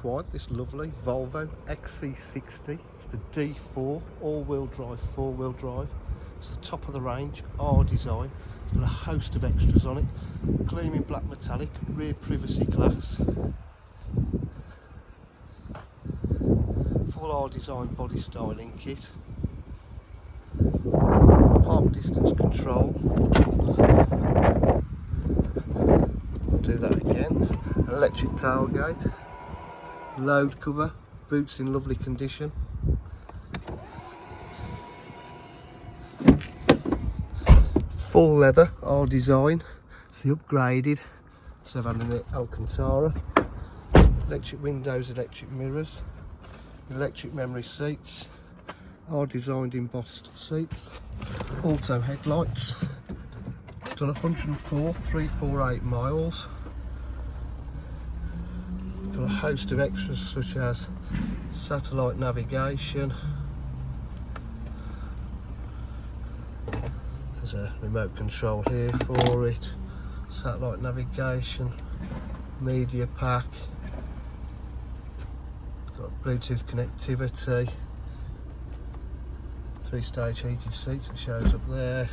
acquired this lovely Volvo XC60. It's the D4 all-wheel drive, four-wheel drive. It's the top of the range, R design. It's got a host of extras on it. Gleaming black metallic, rear privacy glass. Full R design body styling kit. Park distance control. Do that again. Electric tailgate. Load cover. Boots in lovely condition. Full leather, R design. It's the upgraded. So I've had an Alcantara. Electric windows, electric mirrors. Electric memory seats. R designed embossed seats. Auto headlights. Done 104,348 miles. Got a host of extras such as satellite navigation. There's a remote control here for it. Satellite navigation, media pack. Got Bluetooth connectivity. 3-stage heated seats, it shows up there.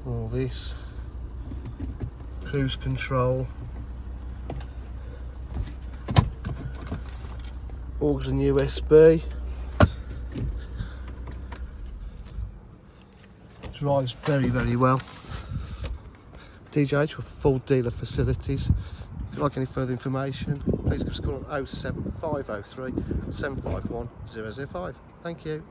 All this. Cruise control. Aux and USB. Drives very well. DJH with full dealer facilities. If you'd like any further information, please give us a call on 07503 751 005. Thank you.